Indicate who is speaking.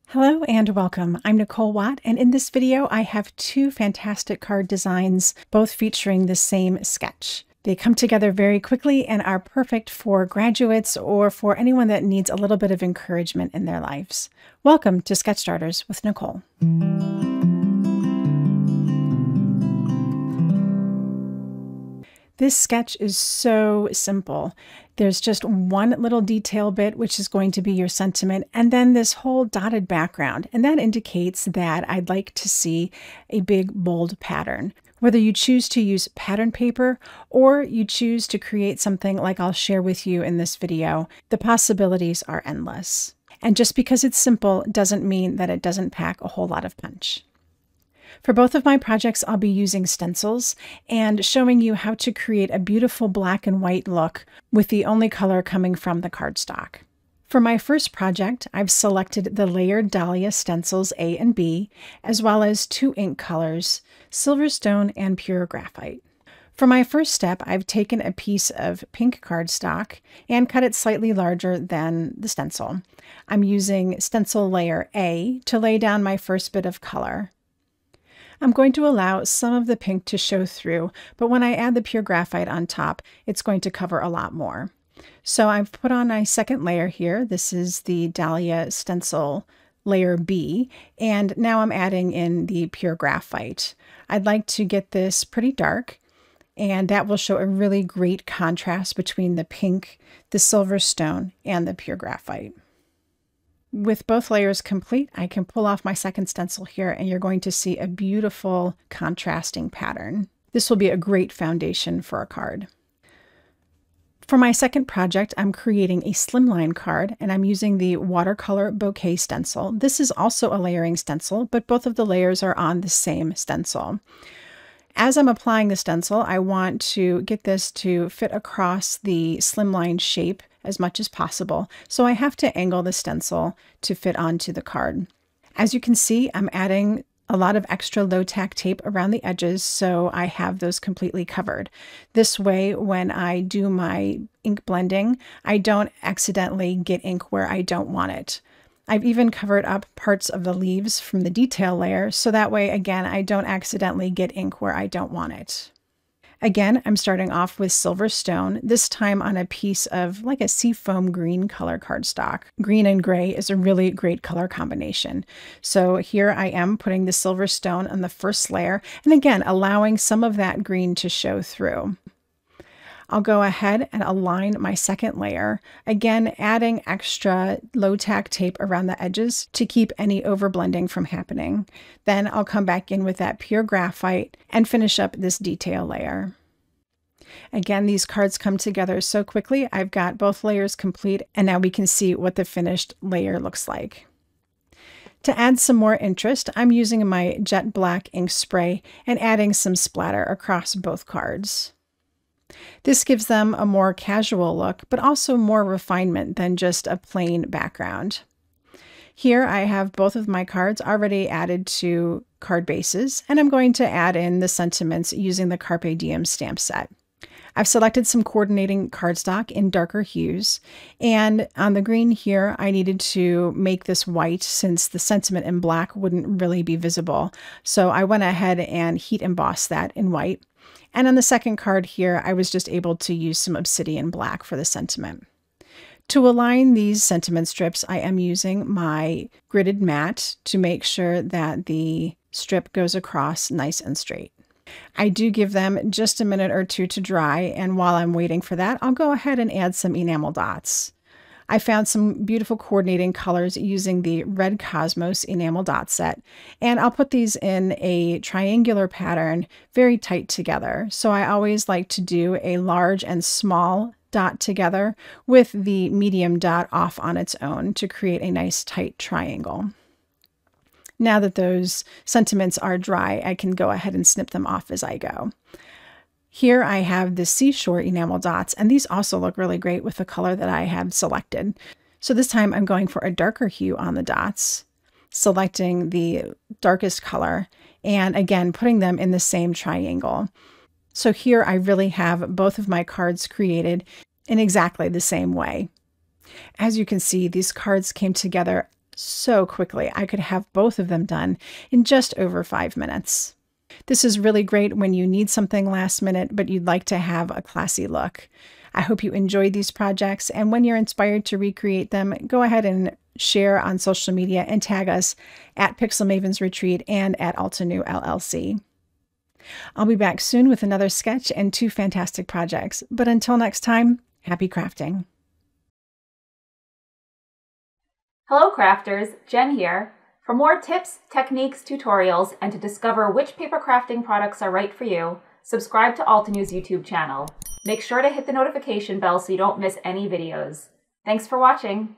Speaker 1: Hello and welcome. I'm Nicole Watt, and in this video I have two fantastic card designs, both featuring the same sketch. They come together very quickly and are perfect for graduates or for anyone that needs a little bit of encouragement in their lives. Welcome to Sketch Starters with Nicole. This sketch is so simple. There's just one little detail bit, which is going to be your sentiment, and then this whole dotted background. And that indicates that I'd like to see a big, bold pattern. Whether you choose to use pattern paper or you choose to create something like I'll share with you in this video, the possibilities are endless. And just because it's simple doesn't mean that it doesn't pack a whole lot of punch. For both of my projects, I'll be using stencils and showing you how to create a beautiful black and white look with the only color coming from the cardstock. For my first project, I've selected the layered Dahlia stencils A and B, as well as two ink colors, Silverstone and Pure Graphite. For my first step, I've taken a piece of pink cardstock and cut it slightly larger than the stencil. I'm using stencil layer A to lay down my first bit of color. I'm going to allow some of the pink to show through, but when I add the pure graphite on top, it's going to cover a lot more. So I've put on my second layer here. This is the Dahlia stencil layer B, and now I'm adding in the pure graphite. I'd like to get this pretty dark, and that will show a really great contrast between the pink, the Silverstone, and the pure graphite. With both layers complete, I can pull off my second stencil here and you're going to see a beautiful contrasting pattern. This will be a great foundation for a card. For my second project, I'm creating a slimline card and I'm using the watercolor bouquet stencil. This is also a layering stencil, but both of the layers are on the same stencil. As I'm applying the stencil, I want to get this to fit across the slimline shape as much as possible, so I have to angle the stencil to fit onto the card. As you can see, I'm adding a lot of extra low-tack tape around the edges so I have those completely covered. This way, when I do my ink blending, I don't accidentally get ink where I don't want it. I've even covered up parts of the leaves from the detail layer, so that way, again, I don't accidentally get ink where I don't want it. Again, I'm starting off with Silverstone, this time on a piece of like a seafoam green color cardstock. Green and gray is a really great color combination. So here I am putting the Silverstone on the first layer, and again, allowing some of that green to show through. I'll go ahead and align my second layer, again adding extra low-tack tape around the edges to keep any overblending from happening. Then I'll come back in with that pure graphite and finish up this detail layer. Again, these cards come together so quickly. I've got both layers complete, and now we can see what the finished layer looks like. To add some more interest, I'm using my jet black ink spray and adding some splatter across both cards. This gives them a more casual look, but also more refinement than just a plain background. Here I have both of my cards already added to card bases, and I'm going to add in the sentiments using the Carpe Diem stamp set. I've selected some coordinating cardstock in darker hues, and on the green here, I needed to make this white since the sentiment in black wouldn't really be visible. So I went ahead and heat embossed that in white. And on the second card here, I was just able to use some obsidian black for the sentiment. To align these sentiment strips, I am using my gridded mat to make sure that the strip goes across nice and straight. I do give them just a minute or two to dry, and while I'm waiting for that, I'll go ahead and add some enamel dots. I found some beautiful coordinating colors using the Red Cosmos enamel dot set, and I'll put these in a triangular pattern very tight together. So I always like to do a large and small dot together with the medium dot off on its own to create a nice tight triangle. Now that those sentiments are dry, I can go ahead and snip them off as I go. Here I have the seashore enamel dots, and these also look really great with the color that I have selected. So this time I'm going for a darker hue on the dots, selecting the darkest color, and again putting them in the same triangle. So here I really have both of my cards created in exactly the same way. As you can see, these cards came together so quickly. I could have both of them done in just over 5 minutes. This is really great when you need something last minute, but you'd like to have a classy look. I hope you enjoyed these projects, and when you're inspired to recreate them, go ahead and share on social media and tag us at Pixel Mavens Retreat and at Altenew LLC. I'll be back soon with another sketch and 2 fantastic projects, but until next time, happy crafting.
Speaker 2: Hello crafters, Jen here. For more tips, techniques, tutorials, and to discover which paper crafting products are right for you, subscribe to Altenew's YouTube channel. Make sure to hit the notification bell so you don't miss any videos. Thanks for watching.